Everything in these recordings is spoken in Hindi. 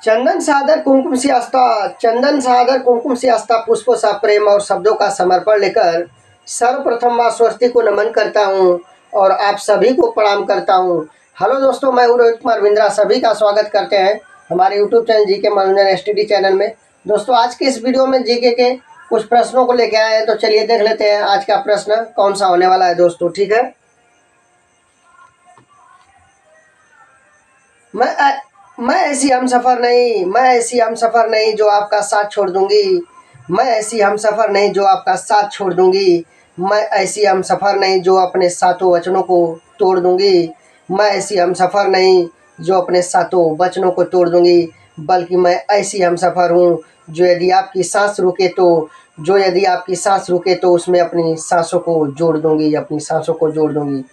चंदन सादर कुमकुम से आस्था, चंदन सादर कुमकुम से आस्था, पुष्पों सा प्रेम और शब्दों का समर्पण लेकर सर्वप्रथम माँ सरस्वती को नमन करता हूँ और आप सभी को प्रणाम करता हूँ। हेलो दोस्तों, मैं हूँ रोहित कुमार बिंद्रा, सभी का स्वागत करते हैं हमारे यूट्यूब चैनल जीके मनोरंजन एसटीडी चैनल में। दोस्तों, आज के इस वीडियो में जीके के कुछ प्रश्नों को लेके आए हैं, तो चलिए देख लेते हैं आज का प्रश्न कौन सा होने वाला है दोस्तों। ठीक है, मैं ऐसी हमसफ़र नहीं, मैं ऐसी हमसफ़र नहीं जो आपका साथ छोड़ दूंगी, मैं ऐसी हमसफ़र नहीं जो आपका साथ छोड़ दूंगी, मैं ऐसी हमसफ़र नहीं जो अपने सातों वचनों को तोड़ दूंगी, मैं ऐसी हमसफ़र नहीं जो अपने सातों वचनों को तोड़ दूंगी, बल्कि मैं ऐसी हमसफ़र हूँ जो यदि आपकी सांस रुके तो यदि आपकी सांस रुके तो उसमें अपनी सांसों को जोड़ दूंगी, अपनी सांसों को जोड़ दूंगी।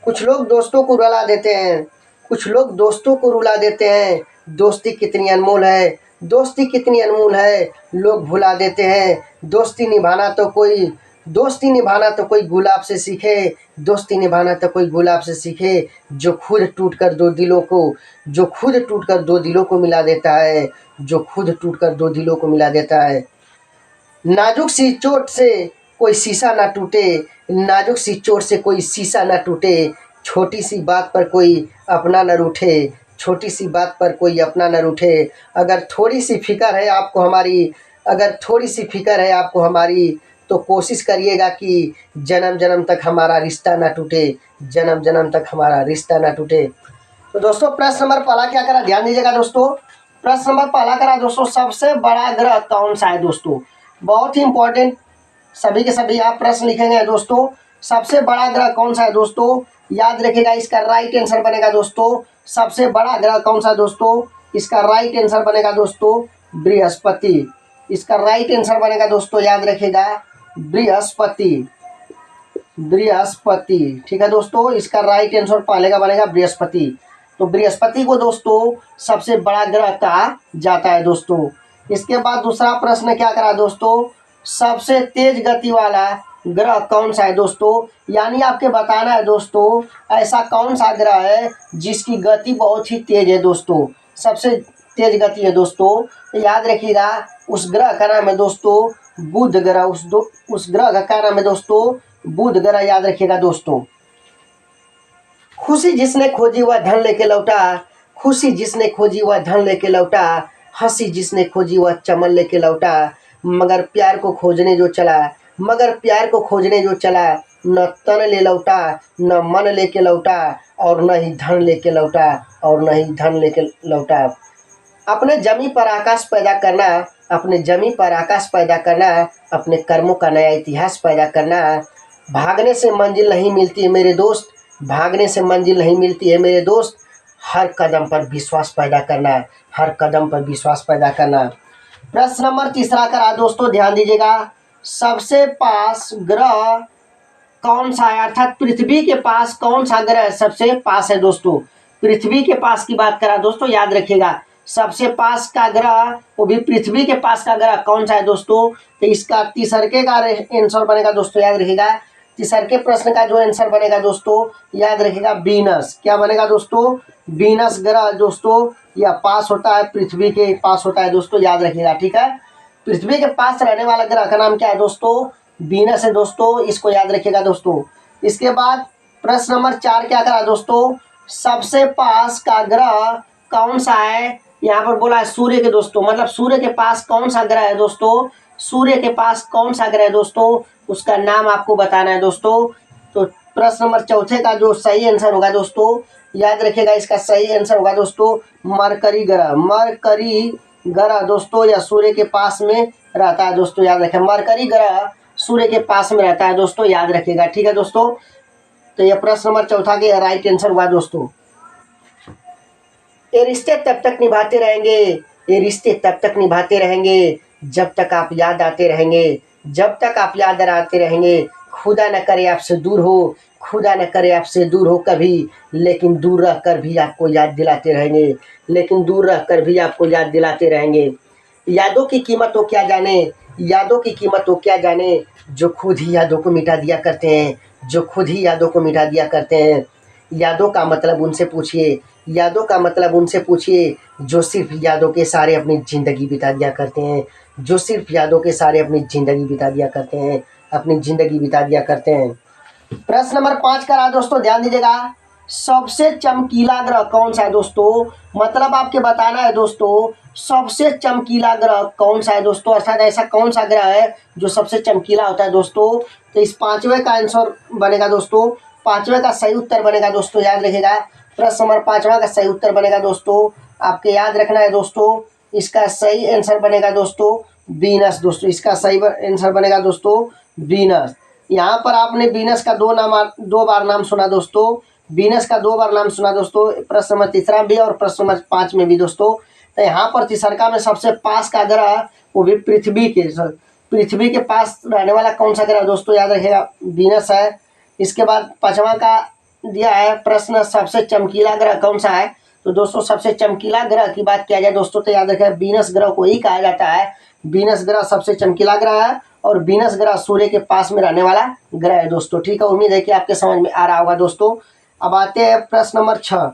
कुछ लोग दोस्तों को रुला देते हैं, कुछ लोग दोस्तों को रुला देते हैं, दोस्ती कितनी अनमोल है, दोस्ती कितनी अनमोल है, लोग भुला देते हैं। दोस्ती निभाना तो कोई गुलाब से सीखे, दोस्ती निभाना तो कोई गुलाब से सीखे, जो खुद टूटकर दो दिलों को जो खुद टूटकर दो दिलों को मिला देता है, जो खुद टूटकर दो दिलों को मिला देता है। नाजुक सी चोट से कोई शीशा ना टूटे, नाजुक सी चोट से कोई शीशा ना टूटे, छोटी सी बात पर कोई अपना न रूठे, छोटी सी बात पर कोई अपना न रूठे। अगर थोड़ी सी फिक्र है आपको हमारी, अगर थोड़ी सी फिक्र है आपको हमारी, तो कोशिश करिएगा कि जन्म जन्म तक हमारा रिश्ता ना टूटे, जन्म जन्म तक हमारा रिश्ता ना टूटे। तो दोस्तों, प्रश्न नंबर पहला क्या करा, ध्यान दीजिएगा दोस्तों। प्रश्न नंबर पहला करा दोस्तों, सबसे बड़ा ग्रह कौन सा है दोस्तों। बहुत ही इंपॉर्टेंट, सभी के सभी आप प्रश्न लिखेंगे दोस्तों। सबसे बड़ा ग्रह कौन सा है दोस्तों, याद रखिएगा, इसका राइट आंसर बनेगा दोस्तों। सबसे बड़ा ग्रह कौन सा है दोस्तों, इसका राइट आंसर बनेगा दोस्तों बृहस्पति। इसका राइट आंसर बनेगा दोस्तों, याद रखिएगा, बृहस्पति, बृहस्पति। ठीक है दोस्तों, इसका राइट आंसर पहले का बनेगा बृहस्पति। तो बृहस्पति को दोस्तों सबसे बड़ा ग्रह कहा जाता है दोस्तों। इसके बाद दूसरा प्रश्न क्या करा दोस्तों, सबसे तेज गति वाला ग्रह कौन सा है दोस्तों। यानी आपके बताना है दोस्तों, ऐसा कौन सा ग्रह है जिसकी गति बहुत ही तेज है दोस्तों, सबसे तेज गति है दोस्तों। तो याद रखिएगा, उस ग्रह का नाम है दोस्तों बुध ग्रह। उस ग्रह का नाम है दोस्तों बुध ग्रह, याद रखिएगा दोस्तों। खुशी जिसने खोजी वह धन लेके लौटा, खुशी जिसने खोजी वह धन लेके लौटा, हंसी जिसने खोजी वह चमन लेके लौटा, मगर प्यार को खोजने जो चला, मगर प्यार को खोजने जो चला, न तन ले लौटा, न मन लेके लौटा, और न ही धन लेके लौटा, और न ही धन लेके लौटा। अपने जमी पर आकाश पैदा करना, अपने जमी पर आकाश पैदा करना, अपने कर्मों का नया इतिहास पैदा करना। भागने से मंजिल नहीं मिलती है मेरे दोस्त, भागने से मंजिल नहीं मिलती है मेरे दोस्त, हर कदम पर विश्वास पैदा करना, हर कदम पर विश्वास पैदा करना। प्रश्न नंबर तीसरा करा दोस्तों, ध्यान दीजिएगा, सबसे पास ग्रह कौन सा है, अर्थात पृथ्वी के पास कौन सा ग्रह सबसे पास है दोस्तों। पृथ्वी के पास की बात करा दोस्तों, याद रखिएगा, सबसे पास का ग्रह, वो भी पृथ्वी के पास का ग्रह कौन सा है दोस्तों। तो इसका तीसरके का आंसर बनेगा दोस्तों, याद रखिएगा, तीसरके प्रश्न का जो आंसर बनेगा दोस्तों, याद रखिएगा, वीनस। क्या बनेगा दोस्तों, वीनस ग्रह दोस्तों, यह पास होता है, पृथ्वी के पास होता है दोस्तों, याद रखिएगा। ठीक है, पृथ्वी के पास रहने वाला ग्रह का नाम क्या है दोस्तों, वीनस है दोस्तों, इसको याद रखिएगा दोस्तों। इसके बाद प्रश्न नंबर 4 क्या करा दोस्तों, सबसे पास का ग्रह कौन सा है। यहाँ पर बोला है सूर्य के दोस्तों, मतलब सूर्य के पास कौन सा ग्रह है दोस्तों, सूर्य के पास कौन सा ग्रह है दोस्तों, उसका नाम आपको बताना है दोस्तों। तो प्रश्न नंबर 4 का जो सही आंसर होगा दोस्तों, याद रखिएगा, इसका सही आंसर होगा दोस्तों मरकरी ग्रह। मरकरी ग्रह दोस्तों या सूर्य के पास में रहता है दोस्तों, याद रखें, मरकरी ग्रह सूर्य के पास में रहता है दोस्तों, याद रखिएगा। ठीक है दोस्तों, तो यह प्रश्न नंबर 4 के राइट आंसर हुआ दोस्तों। ये रिश्ते तब तक निभाते रहेंगे, ये रिश्ते तब तक निभाते रहेंगे जब तक आप याद आते रहेंगे, जब तक आप याद आते रहेंगे। खुदा न करे आपसे दूर हो, खुदा न करे आपसे दूर हो कभी, लेकिन दूर रह कर भी आपको याद दिलाते रहेंगे, लेकिन दूर रह कर भी आपको याद दिलाते रहेंगे। यादों की कीमत हो क्या जाने, यादों की कीमत हो क्या जाने, जो खुद ही यादों को मिटा दिया करते हैं, जो खुद ही यादों को मिटा दिया करते हैं। यादों का मतलब उनसे पूछिए, यादों का मतलब उनसे पूछिए जो सिर्फ यादों के सारे अपनी ज़िंदगी बिता दिया करते हैं, जो सिर्फ यादों के सारे अपनी ज़िंदगी बिता दिया करते हैं, अपनी ज़िंदगी बिता दिया करते हैं। प्रश्न नंबर 5 का रहा दोस्तों, ध्यान दीजिएगा। सबसे चमकीला ग्रह कौन सा है दोस्तों? मतलब आपके बताना है दोस्तों सबसे चमकीला ग्रह कौन सा है दोस्तों, अर्थात ऐसा कौन सा ग्रह है जो सबसे चमकीला होता है दोस्तों। तो इस पांचवें का आंसर बनेगा दोस्तों, पांचवें का सही उत्तर बनेगा दोस्तों, याद रखिएगा। प्रश्न नंबर 5वां का सही उत्तर बनेगा दोस्तों, आपके याद रखना है दोस्तों। इसका सही आंसर बनेगा दोस्तों वीनस दोस्तों, इसका सही आंसर बनेगा दोस्तों वीनस। यहाँ पर आपने वीनस का दो बार नाम सुना दोस्तों, वीनस का 2 बार नाम सुना दोस्तों, प्रश्न नंबर 3 भी और प्रश्न नंबर 5 में भी दोस्तों। तो यहाँ पर तीसरका में सबसे पास का ग्रह वो भी पृथ्वी के पास रहने वाला कौन सा ग्रह दोस्तों, याद रखिएगा वीनस है। इसके बाद 5वां का दिया है प्रश्न सबसे चमकीला ग्रह कौन सा है। तो दोस्तों सबसे चमकीला ग्रह की बात किया जाए दोस्तों तो याद रखिएगा वीनस ग्रह को ही कहा जाता है। वीनस ग्रह सबसे चमकीला ग्रह है और वीनस ग्रह सूर्य के पास में रहने वाला ग्रह है दोस्तों। ठीक है, उम्मीद है कि आपके समझ में आ रहा होगा दोस्तों। अब आते हैं प्रश्न नंबर 6।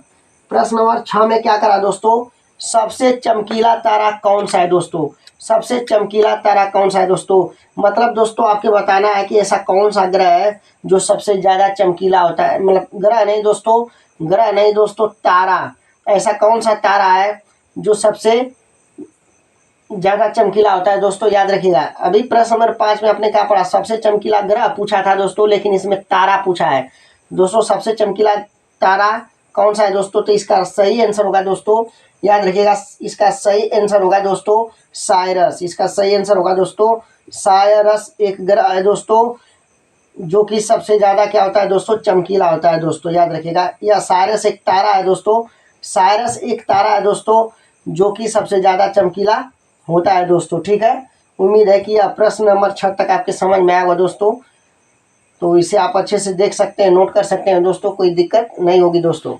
प्रश्न नंबर 6 में क्या करा दोस्तों, सबसे चमकीला तारा कौन सा है दोस्तों, सबसे चमकीला तारा कौन सा है दोस्तों। मतलब दोस्तों आपके बताना है कि ऐसा कौन सा ग्रह है जो सबसे ज़्यादा चमकीला होता है, मतलब ग्रह नहीं दोस्तों तारा। ऐसा कौन सा तारा है जो सबसे ज़्यादा चमकीला होता है दोस्तों, याद रखिएगा। अभी प्रश्न नंबर 5 में आपने क्या पढ़ा, सबसे चमकीला ग्रह पूछा था दोस्तों, लेकिन इसमें तारा पूछा है दोस्तों। सबसे चमकीला तारा कौन सा है दोस्तों, तो इसका सही आंसर होगा दोस्तों, याद रखिएगा इसका सही आंसर होगा दोस्तों साइरस। इसका सही आंसर होगा दोस्तों साइरस। एक ग्रह है दोस्तों जो कि सबसे ज़्यादा क्या होता है दोस्तों, चमकीला होता है दोस्तों, याद रखिएगा। यह साइरस एक तारा है दोस्तों, साइरस एक तारा है दोस्तों जो कि सबसे ज़्यादा चमकीला होता है दोस्तों। ठीक है, उम्मीद है कि यह प्रश्न नंबर 6 तक आपके समझ में आया होगा दोस्तों। तो इसे आप अच्छे से देख सकते हैं, नोट कर सकते हैं दोस्तों, कोई दिक्कत नहीं होगी दोस्तों।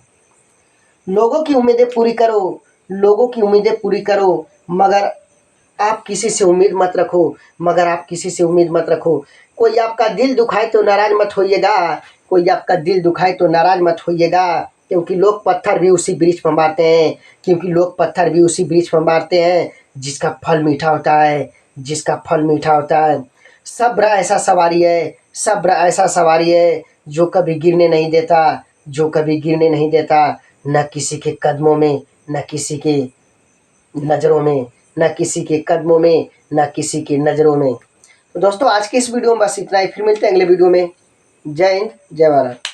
लोगों की उम्मीदें पूरी करो, लोगों की उम्मीदें पूरी करो, मगर आप किसी से उम्मीद मत रखो, मगर आप किसी से उम्मीद मत रखो। कोई आपका दिल दुखाए तो नाराज मत होइएगा, कोई आपका दिल दुखाए तो नाराज मत होइएगा, क्योंकि लोग पत्थर भी उसी वृक्ष पर मारते हैं, क्योंकि लोग पत्थर भी उसी वृक्ष पर मारते हैं जिसका फल मीठा होता है, जिसका फल मीठा होता है। सब्र ऐसा सवारी है, सब्र ऐसा सवारी है जो कभी गिरने नहीं देता, जो कभी गिरने नहीं देता, न किसी के कदमों में, न किसी के नज़रों में, न किसी के कदमों में, न किसी के नज़रों में। तो दोस्तों आज की इस वीडियो में बस इतना ही, फिर मिलते हैं अगले वीडियो में। जय हिंद, जय भारत।